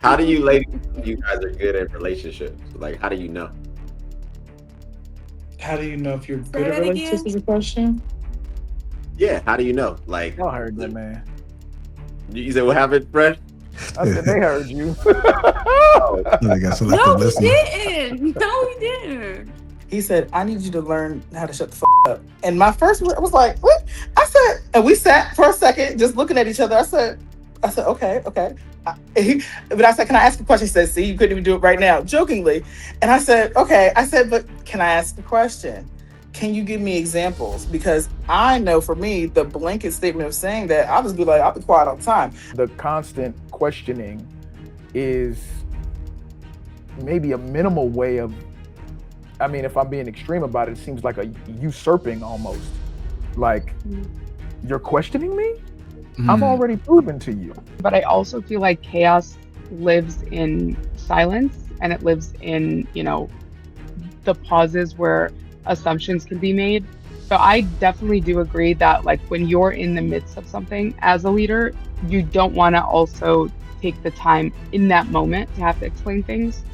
How do you ladies know you guys are good at relationships? Like, how do you know? How do you know if you're Say good at that relationships again. is a question? Yeah, how do you know? Like, Y'all heard that man. you said what happened, Fresh? I said they heard you. Oh, I got No, selective we listening. didn't. No, we didn't. He said, I need you to learn how to shut the up. And my first word was like, what? I said, and we sat for a second just looking at each other. I said, okay, okay. But I said, can I ask a question? He said, see, you couldn't even do it right now, jokingly. And I said, okay. I said, but can I ask a question? Can you give me examples? Because I know for me, the blanket statement of saying that, I'll just be like, I'll be quiet all the time. The constant questioning is maybe a minimal way of, I mean, if I'm being extreme about it, it seems like a usurping almost. Like, you're questioning me? I've already proven to you. But I also feel like chaos lives in silence and it lives in, the pauses where assumptions can be made. So I definitely do agree that like when you're in the midst of something as a leader, you don't want to also take the time in that moment to have to explain things.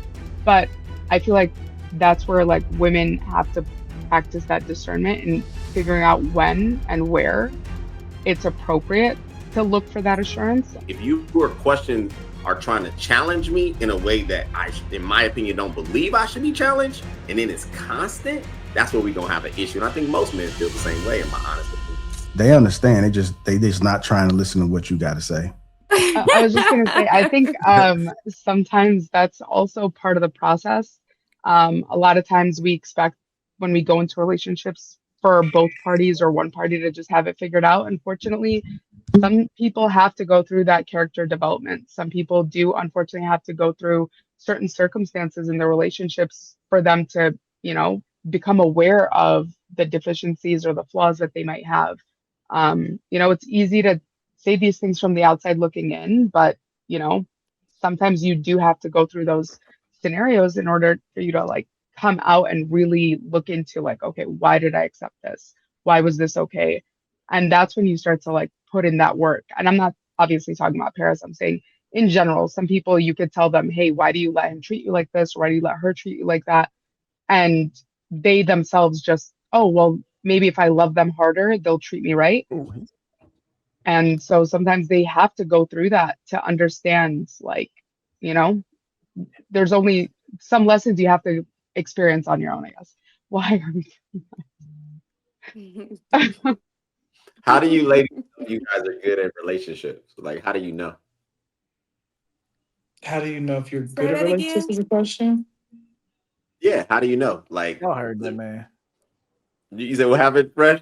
But I feel like that's where like women have to practice that discernment and figuring out when and where it's appropriate to look for that assurance. if your questions are trying to challenge me in a way that in my opinion, don't believe I should be challenged, and then it's constant, that's where we're gonna have an issue. And I think most men feel the same way, in my honest opinion. They understand. They just not trying to listen to what you got to say. I was just gonna say, I think sometimes that's also part of the process. A lot of times we expect when we go into relationships for both parties or one party to just have it figured out. Unfortunately, some people have to go through that character development. Some people do unfortunately have to go through certain circumstances in their relationships for them to, become aware of the deficiencies or the flaws that they might have. It's easy to say these things from the outside looking in, but you know, sometimes you do have to go through those scenarios in order for you to like come out and really look into like, okay, why did I accept this? Why was this okay? And that's when you start to like put in that work. And I'm not obviously talking about Paris. I'm saying in general, some people you could tell them, hey, why do you let him treat you like this? Why do you let her treat you like that? And they themselves just, oh, well, maybe if I love them harder, they'll treat me right. And so sometimes they have to go through that to understand, like, you know, there's only some lessons you have to experience on your own, I guess. Why are we? How do you ladies know you guys are good at relationships? Like, how do you know? How do you know if you're Say good at that relationships again. is a question? Yeah, how do you know? Like, Y'all heard that man. you said what happened, Fresh?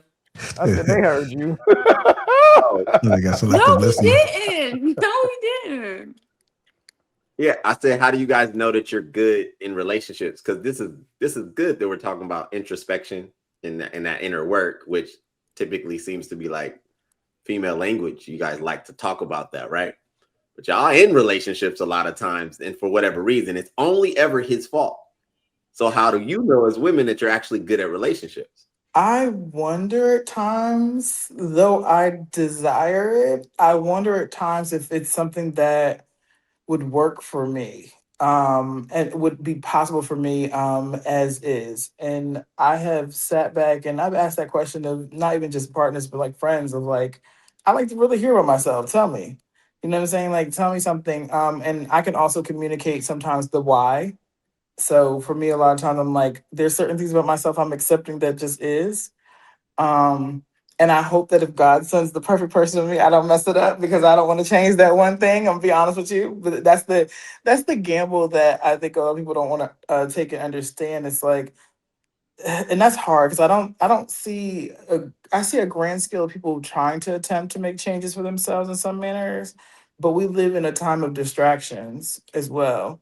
I said they heard you. Oh, I got No, selective we listening. didn't. No, we didn't. yeah. I said, how do you guys know that you're good in relationships? Because this is good that we're talking about introspection and that inner work, which typically seems to be like female language. You guys like to talk about that, right? But y'all in relationships a lot of times, and for whatever reason, it's only ever his fault. So how do you know as women that you're actually good at relationships? I wonder at times, though I desire it, I wonder at times if it's something that would work for me, and would be possible for me, as is. And I have sat back and I've asked that question of not even just partners, but like friends of like, I like to really hear about myself. Tell me. You know what I'm saying? Like tell me something. And I can also communicate sometimes the why. So for me, a lot of times I'm like, there's certain things about myself I'm accepting that just is. Um, and I hope that if God sends the perfect person to me, I don't mess it up because I don't want to change that one thing. I'm gonna be honest with you, but that's the gamble that I think a lot of people don't want to take and understand. It's like, and that's hard because I don't see I see a grand scale of people trying to attempt to make changes for themselves in some manners, but we live in a time of distractions as well.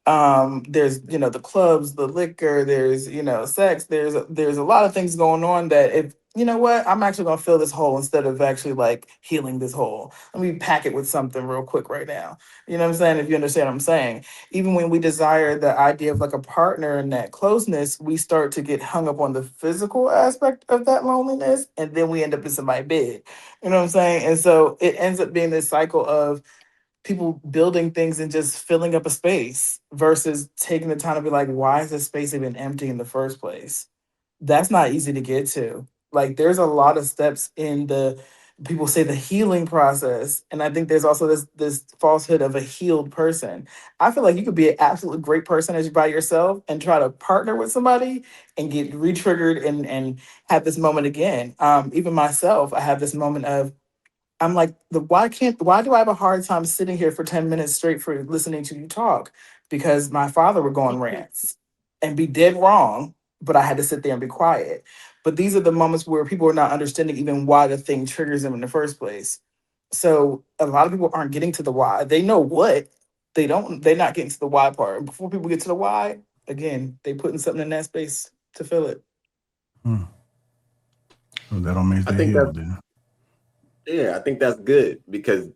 There's the clubs, the liquor, there's sex, there's a lot of things going on that if what, I'm actually gonna fill this hole instead of actually like healing this hole. Let me pack it with something real quick right now. You know what I'm saying? If you understand what I'm saying. Even when we desire the idea of like a partner and that closeness, we start to get hung up on the physical aspect of that loneliness, and then we end up in somebody's bed. You know what I'm saying? And so it ends up being this cycle of people building things and just filling up a space versus taking the time to be like, why is this space even empty in the first place? That's not easy to get to. Like there's a lot of steps in the people say the healing process. And I think there's also this falsehood of a healed person. I feel like you could be an absolutely great person as you by yourself and try to partner with somebody and get re-triggered and have this moment again. Even myself, I have this moment of I'm like, why do I have a hard time sitting here for 10 minutes straight for listening to you talk? Because my father would go on rants and be dead wrong, but I had to sit there and be quiet. But these are the moments where people are not understanding even why the thing triggers them in the first place. So a lot of people aren't getting to the why. They know what, they're not getting to the why part. And before people get to the why, again, they putting something in that space to fill it. Well, that don't mean I they think that's healed, then. Yeah, I think that's good because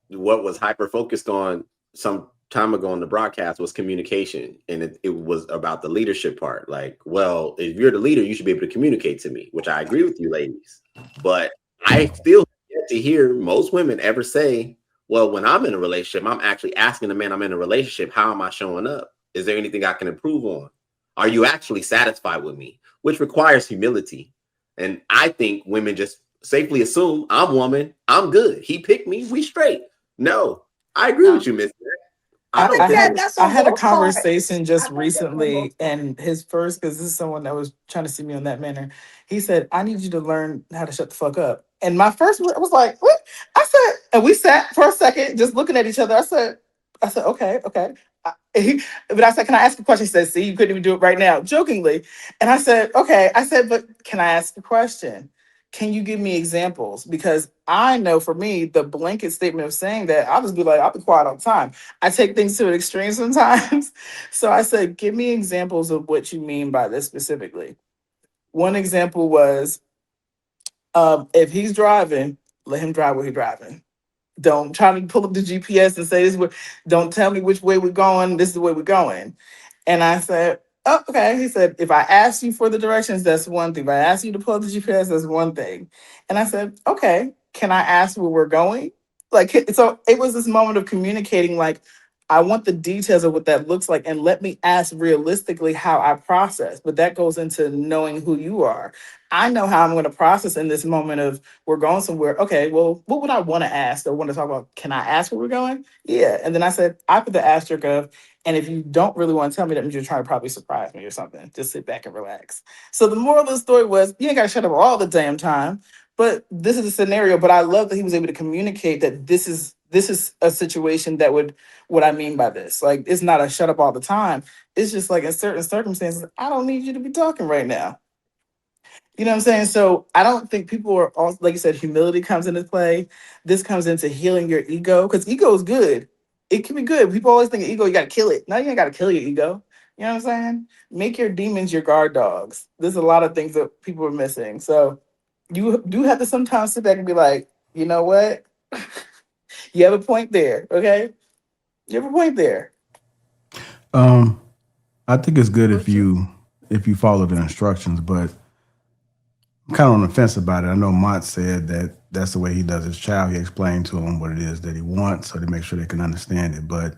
what was hyper focused on some time ago on the broadcast was communication, and it was about the leadership part. Like, well, if you're the leader, you should be able to communicate to me, which I agree with you, ladies. But I still get to hear most women ever say, well, when I'm in a relationship, I'm actually asking the man I'm in a relationship, how am I showing up? Is there anything I can improve on? Are you actually satisfied with me? Which requires humility. And I think women just safely assume I'm woman, I'm good. He picked me, we straight. No, I agree with you, Miss. I don't think I had a conversation just recently, and his first, because this is someone that was trying to see me on that manner. He said, "I need you to learn how to shut the fuck up." And my first word was like, "What?" I said, and we sat for a second, just looking at each other. I said, okay, okay. But I said, "Can I ask a question?" He said, "See, you couldn't even do it right now," jokingly. And I said, "Okay." I said, "But can I ask a question? Can you give me examples?" Because I know for me, the blanket statement of saying that, I'll just be like, I'll be quiet all the time. I take things to an extreme sometimes. So I said, give me examples of what you mean by this specifically. One example was if he's driving, let him drive where he's driving. Don't try to pull up the GPS and say this way. Don't tell me which way we're going. This is the way we're going. And I said, "Oh, okay." He said, "If I ask you for the directions, that's one thing. If I ask you to pull up the GPS, that's one thing." And I said, "Okay, can I ask where we're going?" Like, so it was this moment of communicating, like, I want the details of what that looks like, and let me ask realistically how I process. But that goes into knowing who you are. I know how I'm going to process in this moment of we're going somewhere. Okay, well, what would I want to ask or want to talk about? Can I ask where we're going? Yeah. And then I said, I put the asterisk of, and if you don't really want to tell me, that means you're trying to probably surprise me or something. Just sit back and relax. So the moral of the story was you ain't got to shut up all the damn time. But this is a scenario. But I love that he was able to communicate that this is a situation that would what I mean by this. Like it's not a shut up all the time. It's just like in certain circumstances, I don't need you to be talking right now. You know what I'm saying? So I don't think people are also, like you said, humility comes into play. This comes into healing your ego because ego is good. It can be good. People always think ego, you got to kill it. No, you ain't got to kill your ego. You know what I'm saying? Make your demons your guard dogs. There's a lot of things that people are missing. So you do have to sometimes sit back and be like, you know what? You have a point there. Okay. You have a point there. I think it's good if you follow the instructions, but I'm kind of on the fence about it. I know Mott said that that's the way he does his child. He explained to him what it is that he wants, so to make sure they can understand it. But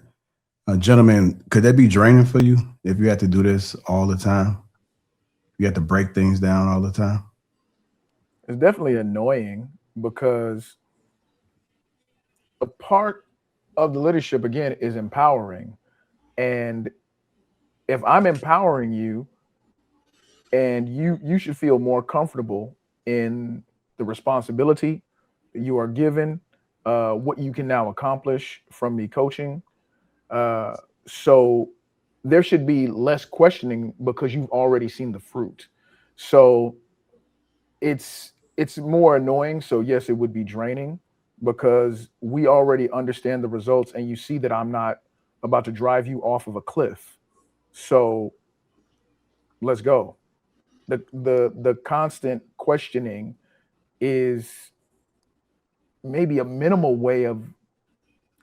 gentlemen, could that be draining for you if you have to do this all the time? You have to break things down all the time. It's definitely annoying because a part of the leadership again is empowering. And if I'm empowering you and you should feel more comfortable in the responsibility that you are given, what you can now accomplish from me coaching. So there should be less questioning because you've already seen the fruit. So it's more annoying. So yes, it would be draining because we already understand the results and you see that I'm not about to drive you off of a cliff. So let's go. The constant questioning is maybe a minimal way of,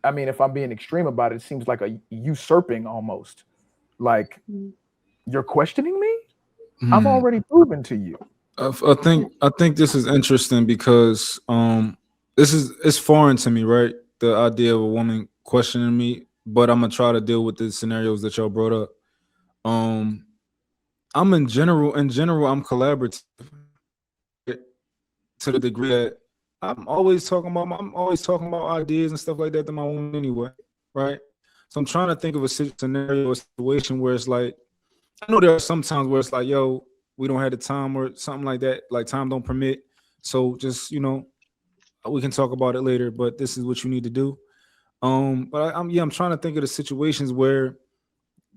I mean, if I'm being extreme about it, it seems like a usurping almost. Like you're questioning me? I've already proven to you. I think this is interesting because it's foreign to me, right? The idea of a woman questioning me, but I'm gonna try to deal with the scenarios that y'all brought up. I'm in general, I'm collaborative to the degree that I'm always talking about ideas and stuff like that to my woman anyway, right? So I'm trying to think of a scenario, a situation where it's like, I know there are some times where it's like, yo, we don't have the time or something like that, like time don't permit. So just, we can talk about it later, but this is what you need to do. But I'm trying to think of the situations where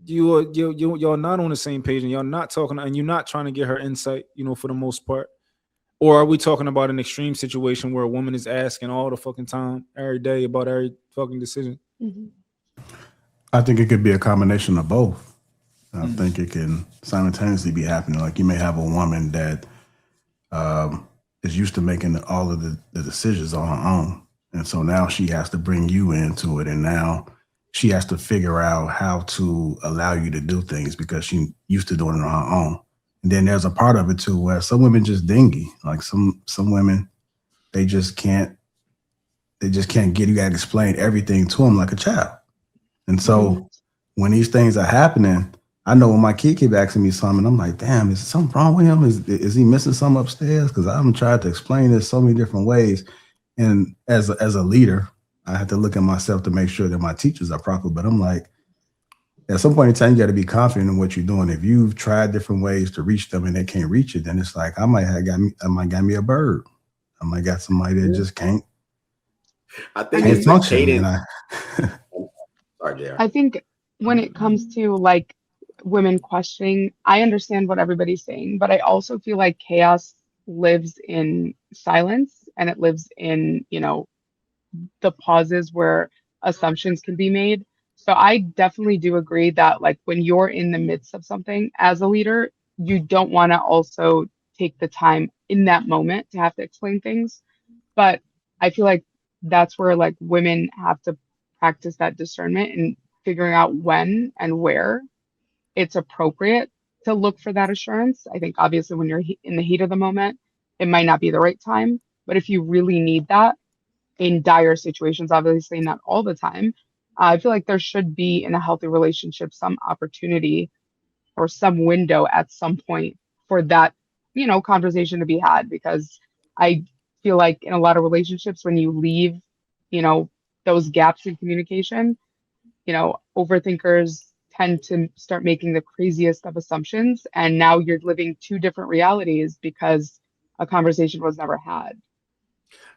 you're not on the same page and y'all not talking and you're not trying to get her insight, for the most part. Or are we talking about an extreme situation where a woman is asking all the fucking time, every day, about every fucking decision? Mm-hmm. I think it could be a combination of both. I think it can simultaneously be happening. Like you may have a woman that is used to making all of the decisions on her own. And so now she has to bring you into it. And now she has to figure out how to allow you to do things because she's used to doing it on her own. And then there's a part of it too where some women just dingy. Like some women, they just can't get, you got to explain everything to them like a child. And so when these things are happening, I know when my kid keep asking me something, I'm like, damn, is something wrong with him? Is he missing something upstairs? Because I've tried to explain this so many different ways. And as a leader, I have to look at myself to make sure that my teachers are proper. But I'm like, at some point in time, you got to be confident in what you're doing. If you've tried different ways to reach them and they can't reach it, then it's like I might got me a bird. I might got somebody that just can't. I think can't it's function. the cadence. Sorry, JR. I think when it comes to like women questioning, I understand what everybody's saying, but I also feel like chaos lives in silence and it lives in, the pauses where assumptions can be made. So I definitely do agree that like when you're in the midst of something as a leader, you don't want to also take the time in that moment to have to explain things. But I feel like that's where like women have to practice that discernment and figuring out when and where it's appropriate to look for that assurance. I think obviously when you're in the heat of the moment, it might not be the right time. But if you really need that in dire situations, obviously not all the time, I feel like there should be in a healthy relationship some opportunity or some window at some point for that, conversation to be had. Because I feel like in a lot of relationships, when you leave, those gaps in communication, overthinkers tend to start making the craziest of assumptions. And now you're living two different realities because a conversation was never had.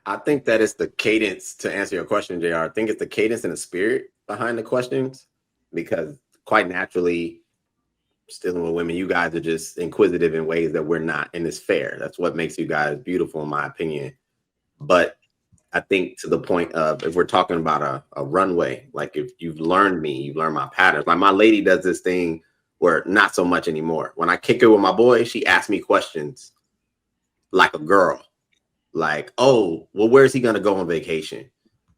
I think that it's the cadence to answer your question, JR. I think it's the cadence and the spirit behind the questions, because quite naturally, still with women, you guys are just inquisitive in ways that we're not, and it's fair. That's what makes you guys beautiful, in my opinion. But I think to the point of, if we're talking about a runway, like if you've learned me, you've learned my patterns. Like my lady does this thing where not so much anymore. When I kick it with my boy, she asks me questions like a girl. Like, oh, well, where's he going to go on vacation?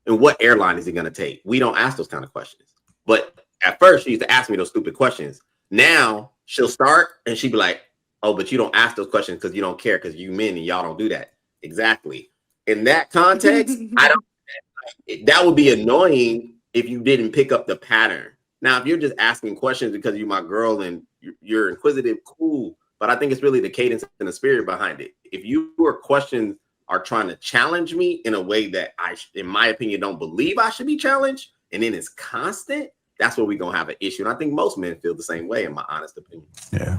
And what airline is he going to take? We don't ask those kind of questions. But at first, she used to ask me those stupid questions. Now she'll start and she'd be like, oh, but you don't ask those questions because you don't care, because you men and y'all don't do that. Exactly. In that context, that would be annoying if you didn't pick up the pattern. Now, if you're just asking questions because you're my girl and you're inquisitive, cool. But I think it's really the cadence and the spirit behind it. If your questions are trying to challenge me in a way that I, in my opinion, don't believe I should be challenged, and then it's constant, that's where we're going to have an issue. And I think most men feel the same way, in my honest opinion. Yeah.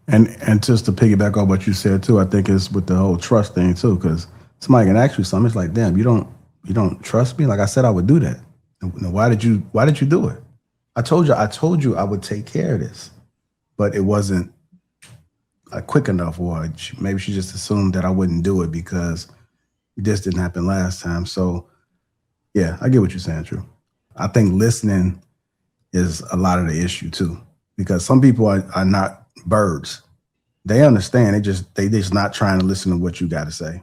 And just to piggyback on what you said too, I think it's with the whole trust thing too, because somebody can ask you something. It's like, damn, you don't trust me? Like I said, I would do that. And why did you do it? I told you I would take care of this, but it wasn't quick enough, or maybe she just assumed that I wouldn't do it because this didn't happen last time. So yeah, I get what you're saying, True. I think listening is a lot of the issue too, because some people are not birds. They understand. They just not trying to listen to what you got to say.